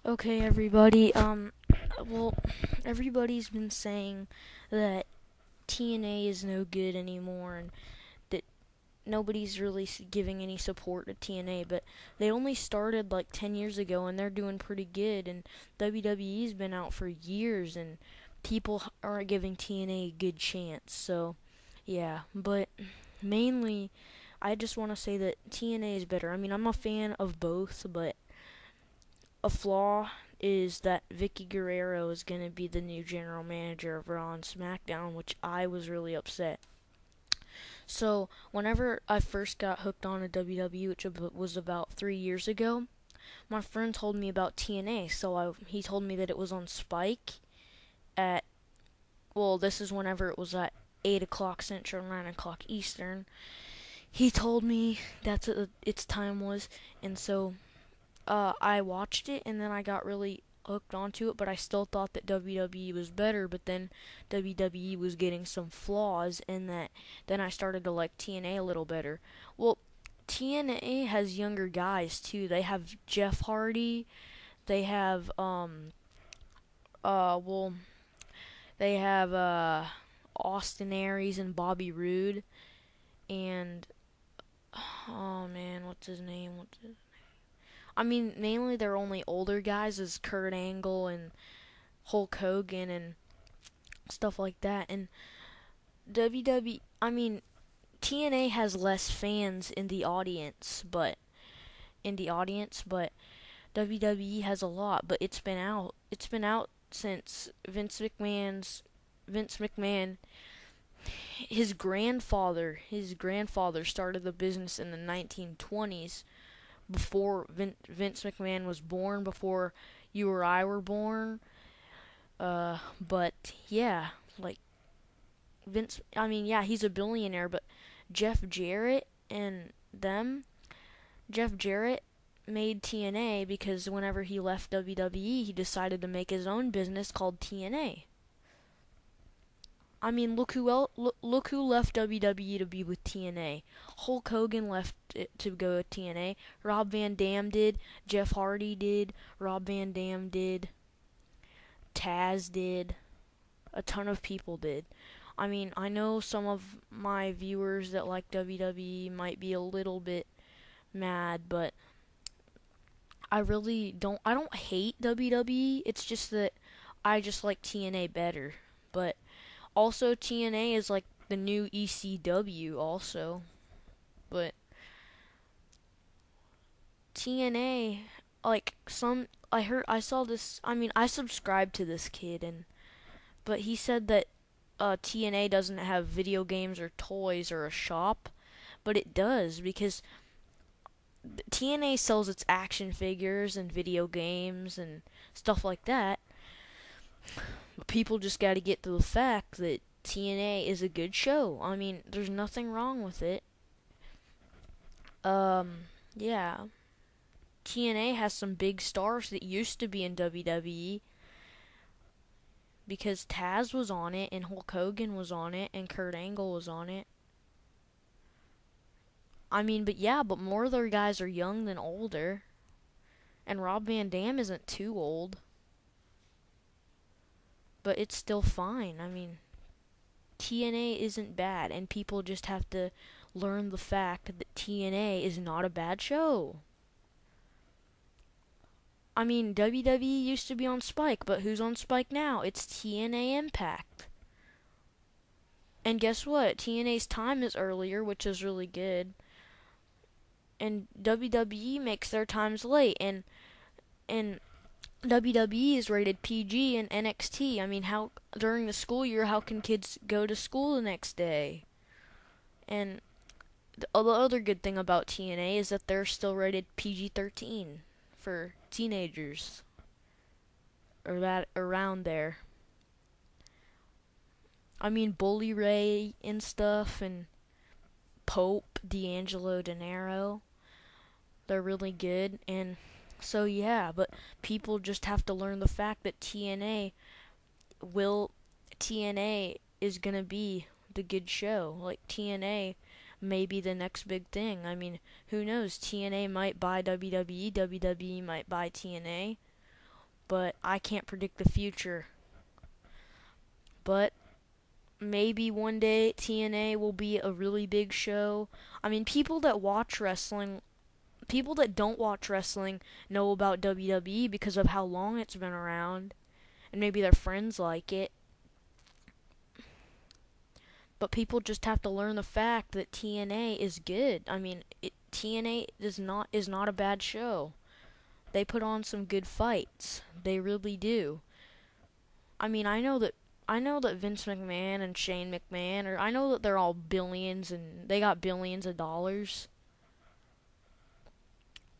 Okay, everybody. Well, everybody's been saying that TNA is no good anymore, and that nobody's really giving any support to TNA. But they only started like 10 years ago, and they're doing pretty good. And WWE's been out for years, and people aren't giving TNA a good chance. So, yeah. But mainly, I just want to say that TNA is better. I mean, I'm a fan of both, but a flaw is that Vicky Guerrero is going to be the new general manager of Raw and SmackDown, which I was really upset. So, whenever I first got hooked on a WWE, which was about 3 years ago, my friend told me about TNA. He told me that it was on Spike at, well, this is whenever it was at 8 o'clock Central, 9 o'clock Eastern. He told me that's what its time was, and so I watched it and then I got really hooked onto it, but I still thought that WWE was better. But then WWE was getting some flaws, and that then I started to like TNA a little better. Well, TNA has younger guys too. They have Jeff Hardy. They have well, they have Austin Aries and Bobby Roode, and oh man, what's his name? I mean, mainly they're only older guys as Kurt Angle and Hulk Hogan and stuff like that. And I mean, TNA has less fans in the audience, but WWE has a lot. But it's been out. It's been out since Vince McMahon. His grandfather started the business in the 1920s, before Vince McMahon was born, before you or I were born. But yeah, like I mean, yeah, he's a billionaire, but Jeff Jarrett and them, Jeff Jarrett made TNA because whenever he left WWE, he decided to make his own business called TNA. I mean, look who left WWE to be with TNA. Hulk Hogan left it to go with TNA. Rob Van Dam did. Jeff Hardy did. Rob Van Dam did. Taz did. A ton of people did. I mean, I know some of my viewers that like WWE might be a little bit mad, but I really don't. I don't hate WWE. It's just that I just like TNA better. But also, TNA is like the new ECW, also. But TNA, like I saw this. I mean, I subscribed to this kid, but he said that TNA doesn't have video games or toys or a shop, but it does because TNA sells its action figures and video games and stuff like that. But people just got to get to the fact that TNA is a good show. I mean, there's nothing wrong with it. Yeah. TNA has some big stars that used to be in WWE because Taz was on it and Hulk Hogan was on it and Kurt Angle was on it. I mean, but yeah, but more of their guys are young than older. And Rob Van Dam isn't too old. But it's still fine. I mean, TNA isn't bad, and people just have to learn the fact that TNA is not a bad show. I mean, WWE used to be on Spike, but who's on Spike now? It's TNA Impact. And guess what? TNA's time is earlier, which is really good. And WWE makes their times late, and WWE is rated PG and NXT. I mean, how during the school year, how can kids go to school the next day? And the other good thing about TNA is that they're still rated PG-13 for teenagers, or that around there. I mean, Bully Ray and stuff, and Pope, D'Angelo De Niro, they're really good. And so yeah, but people just have to learn the fact that will TNA is gonna be the good show. Like TNA may be the next big thing. I mean, who knows? TNA might buy WWE, WWE might buy TNA, but I can't predict the future. But maybe one day TNA will be a really big show. I mean, people that watch wrestling, people that don't watch wrestling know about WWE because of how long it's been around, and maybe their friends like it. But people just have to learn the fact that TNA is good. I mean, TNA is not a bad show. They put on some good fights. They really do. I mean, I know that Vince McMahon and Shane McMahon, or I know that they're all billions and they got billions of dollars.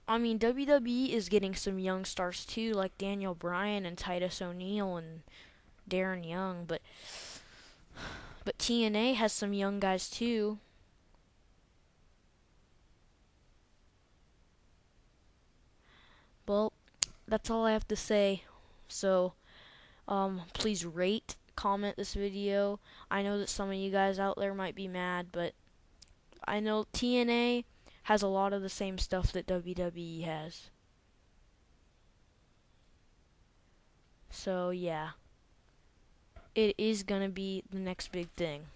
I mean, WWE is getting some young stars too, like Daniel Bryan and Titus O'Neil and Darren Young, but TNA has some young guys too. Well, that's all I have to say. So, please rate, comment this video. I know that some of you guys out there might be mad, but I know TNA has a lot of the same stuff that WWE has. So, yeah. It is gonna be the next big thing.